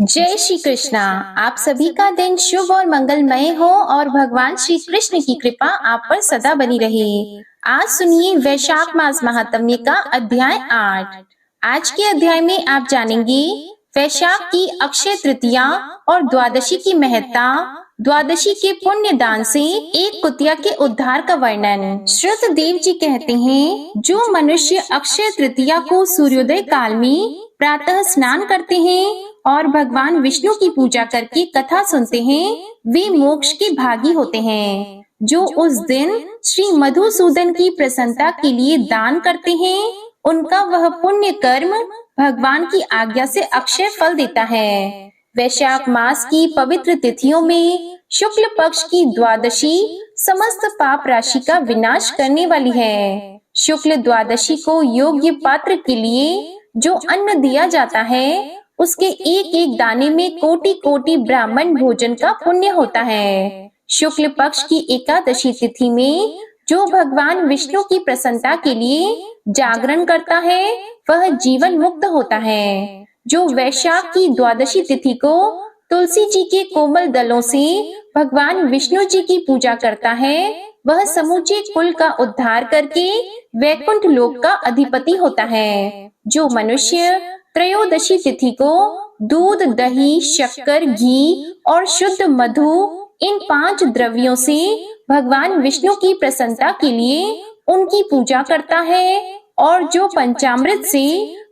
जय श्री कृष्णा। आप सभी का दिन शुभ और मंगलमय हो और भगवान श्री कृष्ण की कृपा आप पर सदा बनी रहे। आज सुनिए वैशाख मास महात्म्य का अध्याय 8। आज के अध्याय में आप जानेंगे वैशाख की अक्षय तृतीया और द्वादशी की महत्ता, द्वादशी के पुण्य दान से एक कुतिया के उद्धार का वर्णन। श्रुत देव जी कहते हैं, जो मनुष्य अक्षय तृतीया को सूर्योदय काल में प्रातः स्नान करते हैं और भगवान विष्णु की पूजा करके कथा सुनते हैं, वे मोक्ष के भागी होते हैं। जो उस दिन श्री मधुसूदन की प्रसन्नता के लिए दान करते हैं, उनका वह पुण्य कर्म भगवान की आज्ञा से अक्षय फल देता है। वैशाख मास की पवित्र तिथियों में शुक्ल पक्ष की द्वादशी समस्त पाप राशि का विनाश करने वाली है। शुक्ल द्वादशी को योग्य पात्र के लिए जो अन्न दिया जाता है, उसके एक एक दाने में कोटि कोटि ब्राह्मण भोजन का पुण्य होता है। शुक्ल पक्ष की एकादशी तिथि में जो भगवान विष्णु की प्रसन्नता के लिए जागरण करता है, वह जीवन मुक्त होता है। जो वैशाख की द्वादशी तिथि को तुलसी जी के कोमल दलों से भगवान विष्णु जी की पूजा करता है, वह समूचे कुल का उद्धार करके वैकुंठ लोक का अधिपति होता है। जो मनुष्य त्रयोदशी तिथि को दूध, दही, शक्कर, घी और शुद्ध मधु, इन 5 द्रव्यों से भगवान विष्णु की प्रसन्नता के लिए उनकी पूजा करता है, और जो पंचामृत से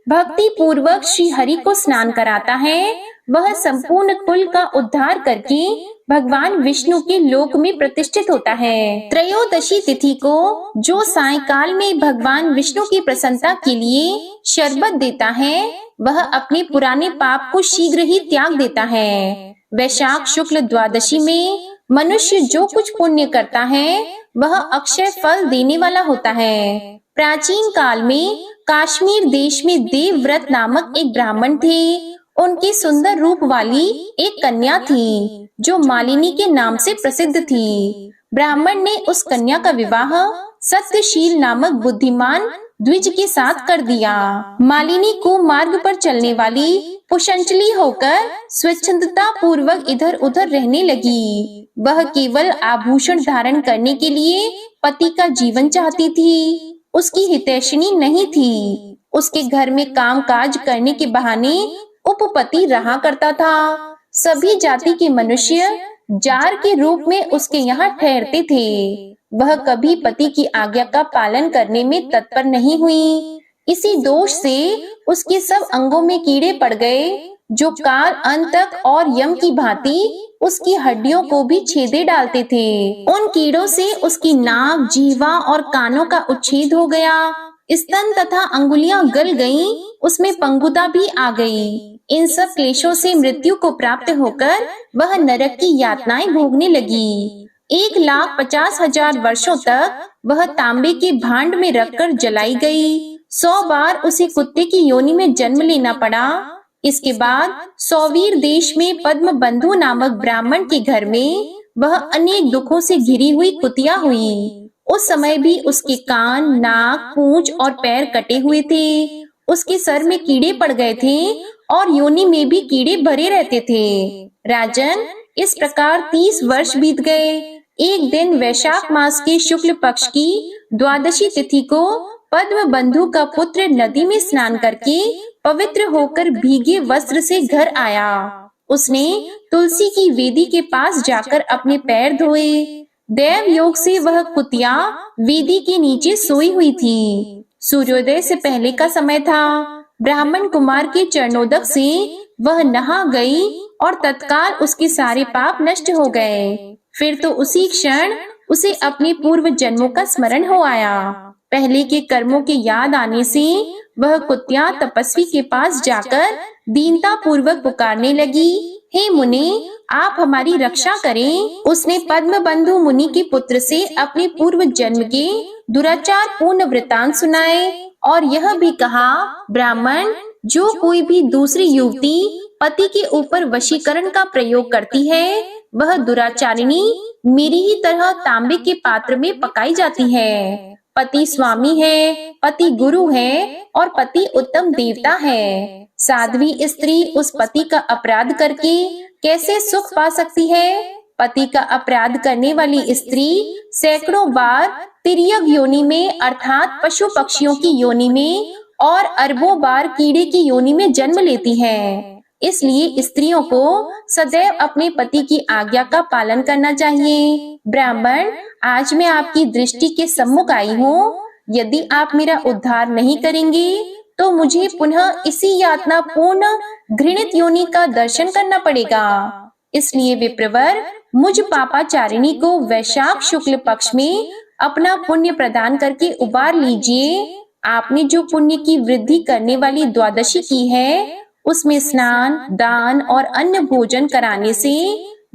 भक्ति पूर्वक श्री हरि को स्नान कराता है, वह संपूर्ण कुल का उद्धार करके भगवान विष्णु के लोक में प्रतिष्ठित होता है। त्रयोदशी तिथि को जो सायंकाल में भगवान विष्णु की प्रसन्नता के लिए शरबत देता है, वह अपने पुराने पाप को शीघ्र ही त्याग देता है। वैशाख शुक्ल द्वादशी में मनुष्य जो कुछ पुण्य करता है, वह अक्षय फल देने वाला होता है। प्राचीन काल में कश्मीर देश में देवव्रत नामक एक ब्राह्मण थे। उनकी सुंदर रूप वाली एक कन्या थी, जो मालिनी के नाम से प्रसिद्ध थी। ब्राह्मण ने उस कन्या का विवाह सत्यशील नामक बुद्धिमान द्विज के साथ कर दिया। मालिनी को मार्ग पर चलने वाली पुषंचली होकर स्वच्छंदता पूर्वक इधर उधर रहने लगी। वह केवल आभूषण धारण करने के लिए पति का जीवन चाहती थी। उसकी हितैषिणी नहीं थी। उसके घर में काम काज करने के बहाने उपपति रहा करता था। सभी जाति के मनुष्य जार के रूप में उसके यहाँ ठहरते थे। वह कभी पति की आज्ञा का पालन करने में तत्पर नहीं हुई। इसी दोष से उसके सब अंगों में कीड़े पड़ गए, जो काल अंतक और यम की भांति उसकी हड्डियों को भी छेदे डालते थे। उन कीड़ों से उसकी नाक, जीवा और कानों का उच्छेद हो गया। स्तन तथा अंगुलियां गल गईं, उसमें पंगुता भी आ गई। इन सब क्लेशों से मृत्यु को प्राप्त होकर वह नरक की यातनाएं भोगने लगी। 1,50,000 वर्षों तक वह तांबे के भांड में रखकर जलाई गई। 100 बार उसे कुत्ते की योनि में जन्म लेना पड़ा। इसके बाद सौवीर देश में पद्म बंधु नामक ब्राह्मण के घर में वह अनेक दुखों से घिरी हुई कुतिया हुई। उस समय भी उसके कान, नाक, पूंछ और पैर कटे हुए थे। उसके सर में कीड़े पड़ गए थे और योनि में भी कीड़े भरे रहते थे। राजन, इस प्रकार 30 वर्ष बीत गए। एक दिन वैशाख मास के शुक्ल पक्ष की द्वादशी तिथि को पद्म बंधु का पुत्र नदी में स्नान करके पवित्र होकर भीगे वस्त्र से घर आया। उसने तुलसी की वेदी के पास जाकर अपने पैर धोए। देव योग से वह कुतिया वेदी के नीचे सोई हुई थी। सूर्योदय से पहले का समय था। ब्राह्मण कुमार के चरणोदक से वह नहा गई और तत्काल उसके सारे पाप नष्ट हो गए। फिर तो उसी क्षण उसे अपने पूर्व जन्मों का स्मरण हो आया। पहले के कर्मों के याद आने से वह कुतिया तपस्वी के पास जाकर दीनता पूर्वक पुकारने लगी, हे मुनि, आप हमारी रक्षा करें। उसने पद्म बंधु मुनि के पुत्र से अपने पूर्व जन्म के दुराचार पूर्ण वृतांत सुनाए और यह भी कहा, ब्राह्मण, जो कोई भी दूसरी युवती पति के ऊपर वशीकरण का प्रयोग करती है, वह दुराचारिणी मेरी ही तरह तांबे के पात्र में पकाई जाती है। पति स्वामी है, पति गुरु है और पति उत्तम देवता है। साध्वी स्त्री उस पति का अपराध करके कैसे सुख पा सकती है? पति का अपराध करने वाली स्त्री सैकड़ों बार तिर्यक योनि में अर्थात पशु पक्षियों की योनि में और अरबों बार कीड़े की योनि में जन्म लेती है। इसलिए स्त्रियों को सदैव अपने पति की आज्ञा का पालन करना चाहिए। ब्राह्मण, आज मैं आपकी दृष्टि के सम्मुख आई हूँ। यदि आप मेरा उद्धार नहीं करेंगे तो मुझे पुनः इसी यातना पूर्ण घृणित योनि का दर्शन करना पड़ेगा। इसलिए विप्रवर, मुझ पापाचारिणी को वैशाख शुक्ल पक्ष में अपना पुण्य प्रदान करके उबार लीजिए। आपने जो पुण्य की वृद्धि करने वाली द्वादशी की है, उसमें स्नान, दान और अन्न भोजन कराने से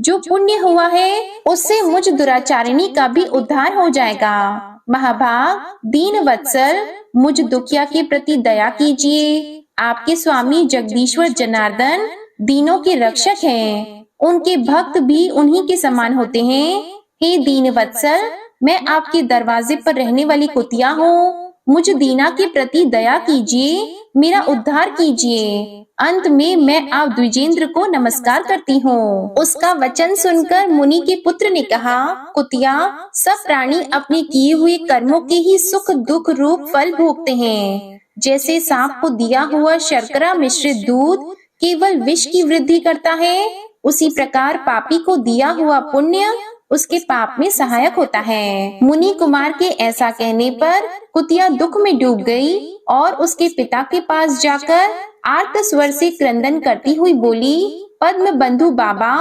जो पुण्य हुआ है, उससे मुझ दुराचारिणी का भी उद्धार हो जाएगा। महाभाग, दीन वत्सल, मुझ दुखिया के प्रति दया कीजिए। आपके स्वामी जगदीश्वर जनार्दन दीनों के रक्षक हैं। उनके भक्त भी उन्हीं के समान होते हैं। हे दीन वत्सल, मैं आपके दरवाजे पर रहने वाली कुतिया हूँ। मुझ दीना के प्रति दया कीजिए, मेरा उद्धार कीजिए। अंत में मैं आप द्विजेंद्र को नमस्कार करती हूँ। उसका वचन सुनकर मुनि के पुत्र ने कहा, कुतिया, सब प्राणी अपने किए हुए कर्मों के ही सुख दुख रूप फल भोगते हैं। जैसे सांप को दिया हुआ शर्करा मिश्रित दूध केवल विष की वृद्धि करता है, उसी प्रकार पापी को दिया हुआ पुण्य उसके पाप में सहायक होता है। मुनि कुमार के ऐसा कहने पर कुतिया दुख में डूब गई और उसके पिता के पास जाकर आर्त स्वर से क्रंदन करती हुई बोली, पद्म बंधु बाबा,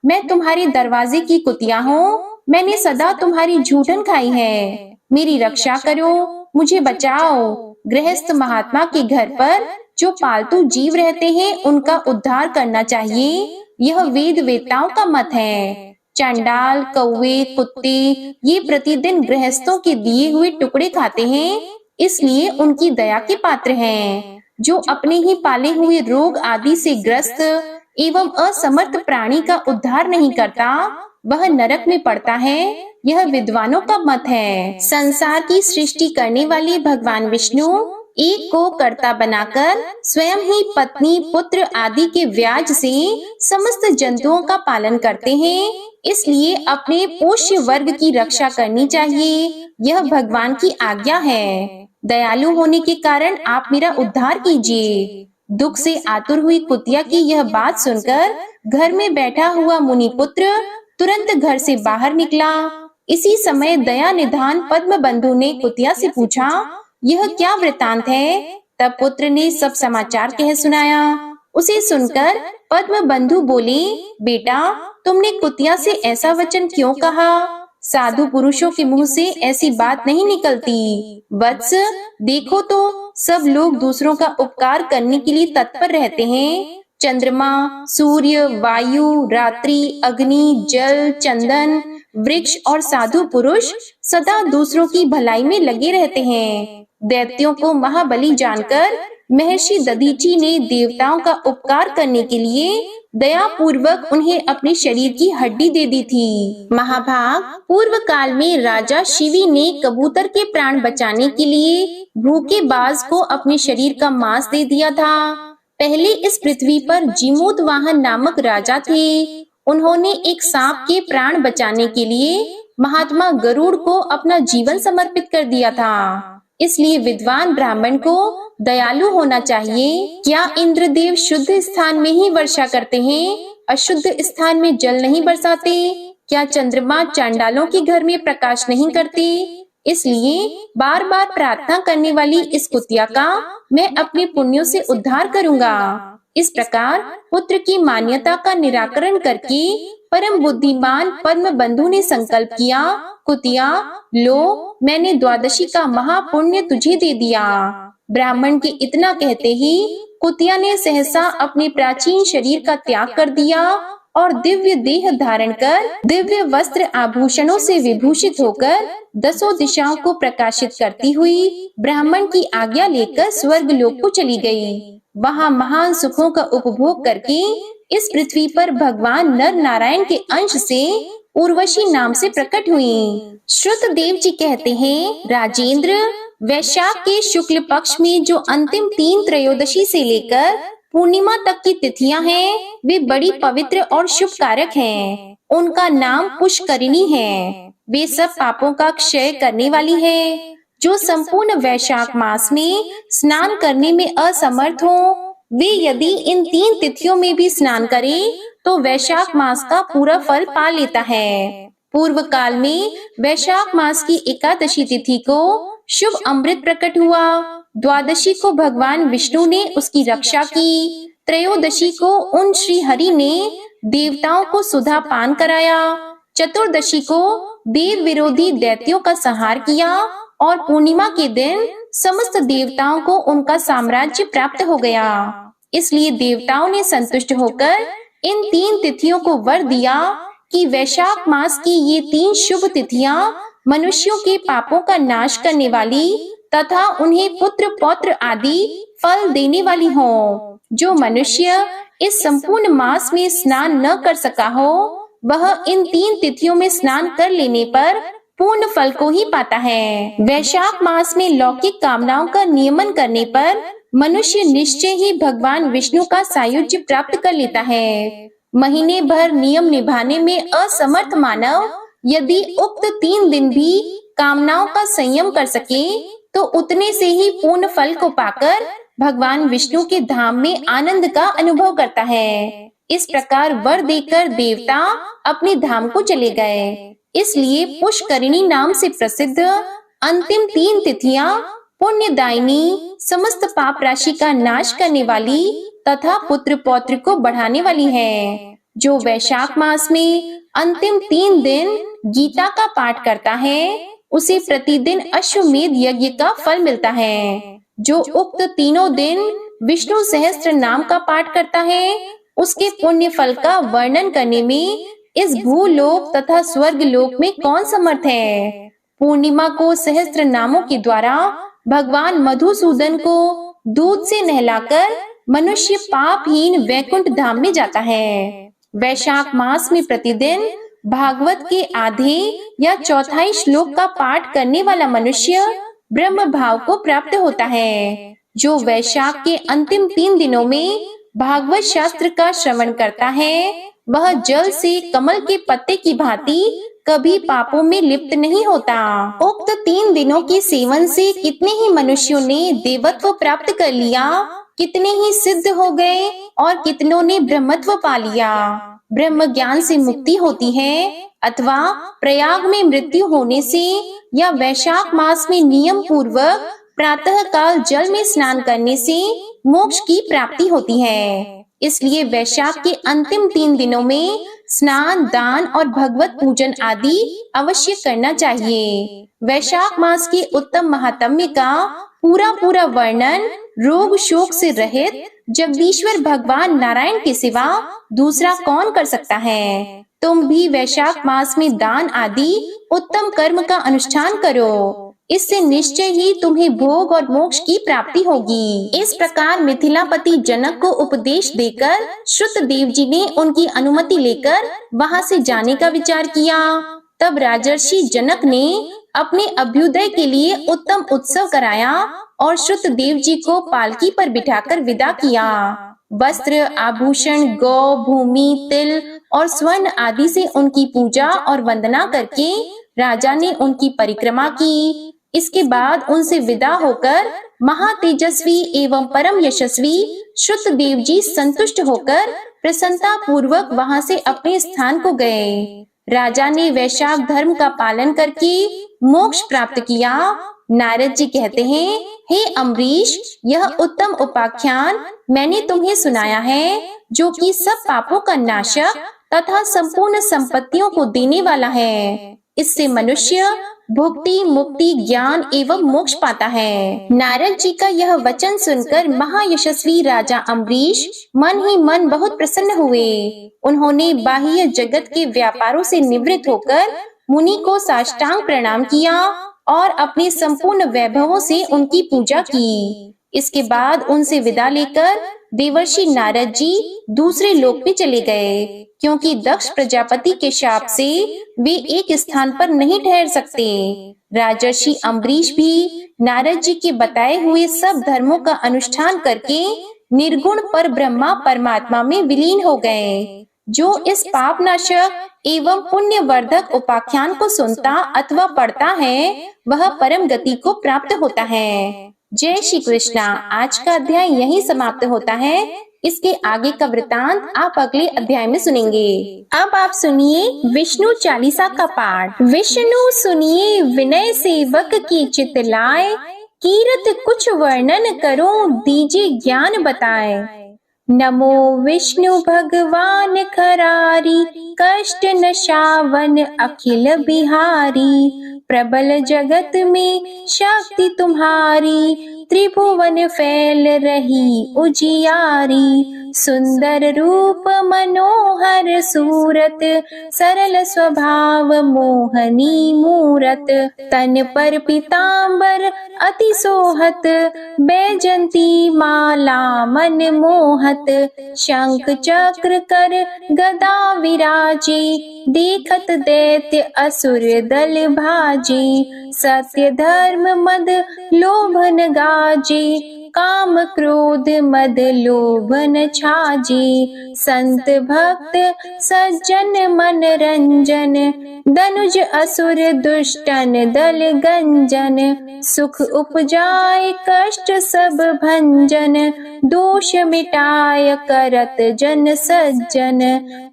मैं तुम्हारे दरवाजे की कुतिया हूँ। मैंने सदा तुम्हारी झूठन खाई है। मेरी रक्षा करो, मुझे बचाओ। गृहस्थ महात्मा के घर पर जो पालतू जीव रहते हैं, उनका उद्धार करना चाहिए। यह वेद वेताओं का मत है। चंडाल, कौवे, कुत्ते ये प्रतिदिन गृहस्थों के दिए हुए टुकड़े खाते हैं, इसलिए उनकी दया के पात्र हैं। जो अपने ही पाले हुए रोग आदि से ग्रस्त एवं असमर्थ प्राणी का उद्धार नहीं करता, वह नरक में पड़ता है। यह विद्वानों का मत है। संसार की सृष्टि करने वाले भगवान विष्णु एक को कर्ता बनाकर स्वयं ही पत्नी, पुत्र आदि के व्याज से समस्त जंतुओं का पालन करते हैं। इसलिए अपने पोष्य वर्ग की रक्षा करनी चाहिए। यह भगवान की आज्ञा है। दयालु होने के कारण आप मेरा उद्धार कीजिए। दुख से आतुर हुई कुतिया की यह बात सुनकर घर में बैठा हुआ मुनि पुत्र तुरंत घर से बाहर निकला। इसी समय दया निधान पद्म बंधु ने कुतिया से पूछा, यह क्या वृतांत है? तब पुत्र ने सब समाचार कह सुनाया। उसे सुनकर पद्म बंधु बोले, बेटा, तुमने कुतिया से ऐसा वचन क्यों कहा? साधु पुरुषों के मुंह से ऐसी बात नहीं निकलती। वत्स, देखो तो सब लोग दूसरों का उपकार करने के लिए तत्पर रहते हैं। चंद्रमा, सूर्य, वायु, रात्रि, अग्नि, जल, चंदन, वृक्ष और साधु पुरुष सदा दूसरों की भलाई में लगे रहते हैं। दैत्यों को महाबली जानकर महर्षि दधीची ने देवताओं का उपकार करने के लिए दया पूर्वक उन्हें अपने शरीर की हड्डी दे दी थी। महाभाग, पूर्व काल में राजा शिवी ने कबूतर के प्राण बचाने के लिए भूखे बाज को अपने शरीर का मांस दे दिया था। पहले इस पृथ्वी पर जीमूत वाहन नामक राजा थे। उन्होंने एक सांप के प्राण बचाने के लिए महात्मा गरुड़ को अपना जीवन समर्पित कर दिया था। इसलिए विद्वान ब्राह्मण को दयालु होना चाहिए। क्या इंद्रदेव शुद्ध स्थान में ही वर्षा करते हैं, अशुद्ध स्थान में जल नहीं बरसाते? क्या चंद्रमा चांडालों के घर में प्रकाश नहीं करते? इसलिए बार बार प्रार्थना करने वाली इस कुतिया का मैं अपने पुण्यों से उद्धार करूंगा। इस प्रकार पुत्र की मान्यता का निराकरण करके परम बुद्धिमान पद्म बंधु ने संकल्प किया, कुतिया, लो, मैंने द्वादशी का महापुण्य तुझे दे दिया। ब्राह्मण के इतना कहते ही कुतिया ने सहसा अपने प्राचीन शरीर का त्याग कर दिया और दिव्य देह धारण कर दिव्य वस्त्र आभूषणों से विभूषित होकर 10 दिशाओं को प्रकाशित करती हुई ब्राह्मण की आज्ञा लेकर स्वर्ग लोक को चली गई। वहां महान सुखों का उपभोग करके इस पृथ्वी पर भगवान नर नारायण के अंश से उर्वशी नाम से प्रकट हुई। श्रुतदेव जी कहते हैं, राजेंद्र, वैशाख के शुक्ल पक्ष में जो अंतिम 3 त्रयोदशी से लेकर पूर्णिमा तक की तिथियां हैं, वे बड़ी पवित्र और शुभ कारक हैं। उनका नाम पुष्करिणी है। वे सब पापों का क्षय करने वाली है। जो संपूर्ण वैशाख मास में स्नान करने में असमर्थ हो, वे यदि इन 3 तिथियों में भी स्नान करें तो वैशाख मास का पूरा फल पा लेता है। पूर्व काल में वैशाख मास की एकादशी तिथि को शुभ अमृत प्रकट हुआ। द्वादशी को भगवान विष्णु ने उसकी रक्षा की। त्रयोदशी को उन श्री हरि ने देवताओं को सुधा पान कराया। चतुर्दशी को देव विरोधी दैत्यों का संहार किया और पूर्णिमा के दिन समस्त देवताओं को उनका साम्राज्य प्राप्त हो गया। इसलिए देवताओं ने संतुष्ट होकर इन 3 तिथियों को वर दिया कि वैशाख मास की ये 3 शुभ तिथियां मनुष्यों के पापों का नाश करने वाली तथा उन्हें पुत्र पौत्र आदि फल देने वाली हों। जो मनुष्य इस संपूर्ण मास में स्नान न कर सका हो, वह इन 3 तिथियों में स्नान कर लेने पर पूर्ण फल को ही पाता है। वैशाख मास में लौकिक कामनाओं का नियमन करने पर मनुष्य निश्चय ही भगवान विष्णु का सायुज्य प्राप्त कर लेता है। महीने भर नियम निभाने में असमर्थ मानव यदि उक्त 3 दिन भी कामनाओं का संयम कर सके तो उतने से ही पूर्ण फल को पाकर भगवान विष्णु के धाम में आनंद का अनुभव करता है। इस प्रकार वर देकर देवता अपने धाम को चले गए। इसलिए पुष्करिणी नाम से प्रसिद्ध अंतिम 3 तिथियां पुण्यदायिनी, समस्त पाप राशि का नाश करने वाली तथा पुत्र पौत्र को बढ़ाने वाली है। जो वैशाख मास में अंतिम 3 दिन गीता का पाठ करता है, उसे प्रतिदिन अश्वमेध यज्ञ का फल मिलता है। जो उक्त तीनों दिन विष्णु सहस्त्र नाम का पाठ करता है, उसके पुण्य फल का वर्णन करने में इस भूलोक तथा स्वर्ग लोक में कौन समर्थ है। पूर्णिमा को सहस्त्र नामों के द्वारा भगवान मधुसूदन को दूध से नहलाकर मनुष्य पापहीन वैकुंठ धाम में जाता है। वैशाख मास में प्रतिदिन भागवत के आधे या चौथाई श्लोक का पाठ करने वाला मनुष्य ब्रह्म भाव को प्राप्त होता है। जो वैशाख के अंतिम 3 दिनों में भागवत शास्त्र का श्रवण करता है, वह जल से कमल के पत्ते की भांति कभी पापों में लिप्त नहीं होता। उक्त 3 दिनों के सेवन से कितने ही मनुष्यों ने देवत्व प्राप्त कर लिया, कितने ही सिद्ध हो गए और कितनों ने ब्रह्मत्व पा लिया। ब्रह्म ज्ञान से मुक्ति होती है अथवा प्रयाग में मृत्यु होने से या वैशाख मास में नियम पूर्वक प्रातः काल जल में स्नान करने से मोक्ष की प्राप्ति होती है। इसलिए वैशाख के अंतिम 3 दिनों में स्नान, दान और भगवत पूजन आदि अवश्य करना चाहिए। वैशाख मास के उत्तम महात्म्य का पूरा वर्णन रोग शोक से रहित जगदीश्वर भगवान नारायण के सिवा दूसरा कौन कर सकता है। तुम भी वैशाख मास में दान आदि उत्तम कर्म का अनुष्ठान करो। इससे निश्चय ही तुम्हें भोग और मोक्ष की प्राप्ति होगी। इस प्रकार मिथिलापति जनक को उपदेश देकर श्रुतदेव जी ने उनकी अनुमति लेकर वहां से जाने का विचार किया। तब राजर्षि जनक ने अपने अभ्युदय के लिए उत्तम उत्सव कराया और श्रुतदेव जी को पालकी पर बिठाकर विदा किया। वस्त्र, आभूषण, गौ, भूमि, तिल और स्वर्ण आदि से उनकी पूजा और वंदना करके राजा ने उनकी परिक्रमा की। इसके बाद उनसे विदा होकर महातेजस्वी एवं परम यशस्वी श्रुतदेव जी संतुष्ट होकर प्रसन्नता पूर्वक वहां से अपने स्थान को गए। राजा ने वैशाख धर्म का पालन करके मोक्ष प्राप्त किया। नारद जी कहते हैं, हे अम्बरीश, यह उत्तम उपाख्यान मैंने तुम्हें सुनाया है, जो कि सब पापों का नाशक तथा संपूर्ण संपत्तियों को देने वाला है। इससे मनुष्य भुक्ति, मुक्ति, ज्ञान एवं मोक्ष पाता है। नारद जी का यह वचन सुनकर महायशस्वी राजा अम्बरीश मन ही मन बहुत प्रसन्न हुए। उन्होंने बाह्य जगत के व्यापारों से निवृत्त होकर मुनि को साष्टांग प्रणाम किया और अपने संपूर्ण वैभवों से उनकी पूजा की। इसके बाद उनसे विदा लेकर देवर्षि नारद जी दूसरे लोक पे चले गए, क्योंकि दक्ष प्रजापति के शाप से वे एक स्थान पर नहीं ठहर सकते। राजर्षि अम्बरीश भी नारद जी के बताए हुए सब धर्मों का अनुष्ठान करके निर्गुण पर ब्रह्मा परमात्मा में विलीन हो गए। जो इस पाप नाशक एवं पुण्य वर्धक उपाख्यान को सुनता अथवा पढ़ता है, वह परम गति को प्राप्त होता है। जय श्री कृष्णा। आज का अध्याय यहीं समाप्त होता है। इसके आगे का वृतांत आप अगले अध्याय में सुनेंगे। अब आप सुनिए विष्णु चालीसा का पाठ। विष्णु सुनिए विनय सेवक की चित लाए, कीरत कुछ वर्णन करो दीजिए ज्ञान बताए। नमो विष्णु भगवान खरारी, कष्ट नशावन अखिल बिहारी। प्रबल जगत में शक्ति तुम्हारी, त्रिभुवन फैल रही उजियारी। सुंदर रूप मनोहर सूरत, सरल स्वभाव मोहनी मूरत। तन पर पीतांबर अति सोहत, बैजंती माला मन मोहत। शंख चक्र कर गदा विराजे, देखत दैत्य असुर दल भाजे। सत्य धर्म मद लोभन गाजे, काम क्रोध मद लोभन छाजे। संत भक्त सज्जन मन रंजन, धनुज असुर दुष्टन दल गंजन। सुख उपजाए कष्ट सब भंजन, दोष मिटाय करत जन सज्जन।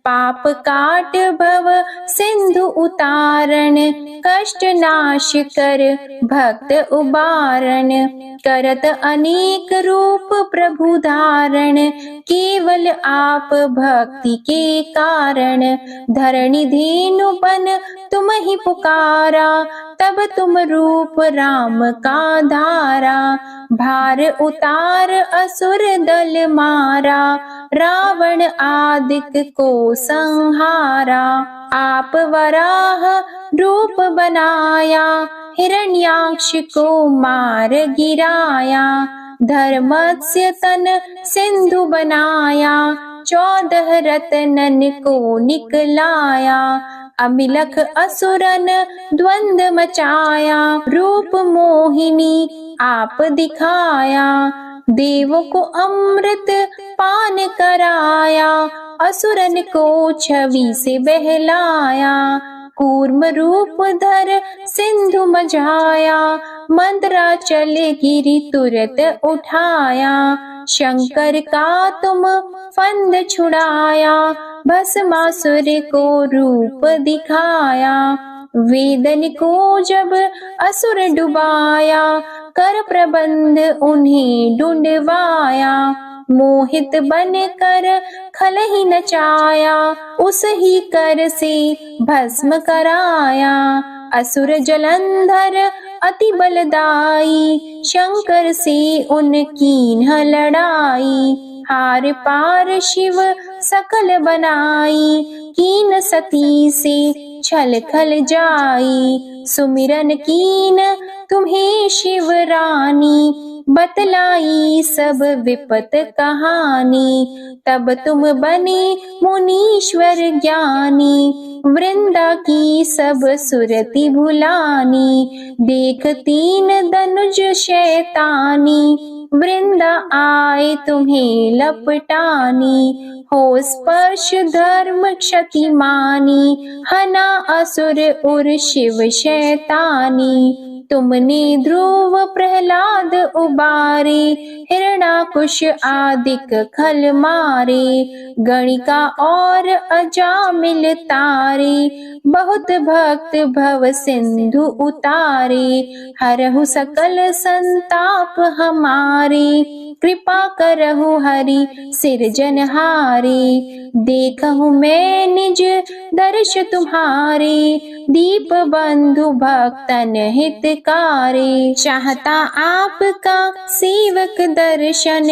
पाप काट भव सिंधु उतारण, कष्ट नाश कर भक्त उबारण। करत अनेक रूप प्रभु धारण, केवल आप भक्ति के कारण। धरणी धेनु बन तुम ही पुकारा, तब तुम रूप राम का धारा। भार उतार असुर दल मारा, रावण आदिक को संहारा। आप वराह रूप बनाया, हिरण्याक्ष को मार गिराया। धर्मस्य तन सिंधु बनाया, 14 रत्नन को निकलाया। अमिलख असुरन द्वंद मचाया, रूप मोहिनी आप दिखाया। देवों को अमृत पान कराया, असुरन को छवि से बहलाया। कूर्म रूप धर सिंधु मझाया, मंदराचल गिरि तुरत उठाया। शंकर का तुम फंद छुड़ाया, भस्मासुर को रूप दिखाया। वेदन को जब असुर डुबाया, कर प्रबंध उन्हें ढूंढवाया। मोहित बन कर खल ही नचाया, उस ही कर से भस्म कराया। असुर जलंधर अति बलदाई, शंकर से उनकी न लड़ाई। हार पार शिव सकल बनाई, कीन सती से छल खल जाई। सुमिरन कीन तुम्हें शिव रानी, बतलाई सब विपत कहानी। तब तुम बने मुनीश्वर ज्ञानी, वृंदा की सब सुरति भुलानी। देख 3 धनुज शैतानी, वृंदा आए तुम्हें लपटानी। हो स्पर्श धर्म क्षति मानी, हना असुर उर शिव शैतानी। तुमने ध्रुव प्रहलाद उबारे, हिरणाकुश आदिक खल मारे। गणिका और अजामिल तारे, बहुत भक्त भव सिंधु उतारे। हरहु सकल संताप हमारे, कृपा करहु हरि सिरजनहारे। देखहु मैं निज दर्श तुम्हारे, दीप बंधु भक्तन हितकारे। चाहता आपका सेवक दर्शन,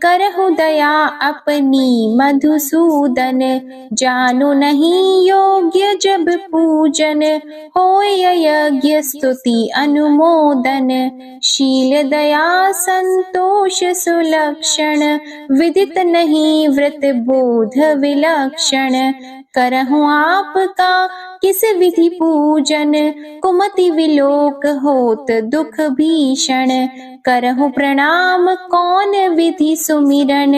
करहु दया अपनी मधुसूदन। जानो नहीं योग्य जब पूजन, होय यज्ञ स्तुति अनुमोदन। शील दया संतोष सुलक्षण, विदित नहीं व्रत बोध विलक्षण। करहूँ आपका किस विधि पूजन, कुमति विलोक होत दुख भीषण। करहूँ प्रणाम कौन विधि सुमिरन,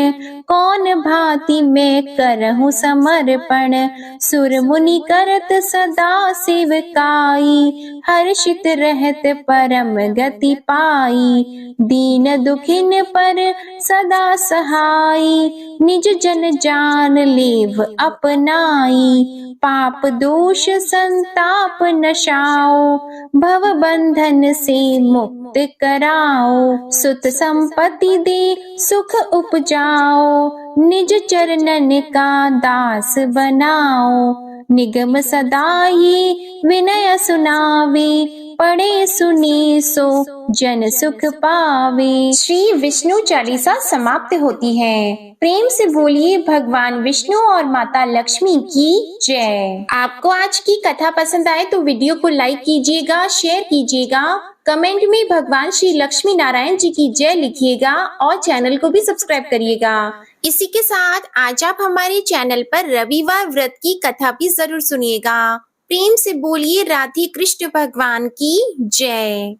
कौन भांति मैं करहूँ समर्पण। सुर मुनि करत सदा सेवकाई, हर्षित रहत परम गति पाई। दीन दुखिन पर सदा सहाई, निज जन जान लेव अपनाई। पाप दोष संताप नशाओ, भव बंधन से मुक्त कराओ। सुत संपत्ति दे सुख उपजाओ, निज चरणन का दास बनाओ। निगम सदा ये विनय सुनावे, पढ़े सुने सो जन सुख पावे। श्री विष्णु चालीसा समाप्त होती है। प्रेम से बोलिए भगवान विष्णु और माता लक्ष्मी की जय। आपको आज की कथा पसंद आए तो वीडियो को लाइक कीजिएगा, शेयर कीजिएगा, कमेंट में भगवान श्री लक्ष्मी नारायण जी की जय लिखिएगा और चैनल को भी सब्सक्राइब करिएगा। इसी के साथ आज आप हमारे चैनल पर रविवार व्रत की कथा भी जरूर सुनिएगा। प्रेम से बोलिए राधे कृष्ण भगवान की जय।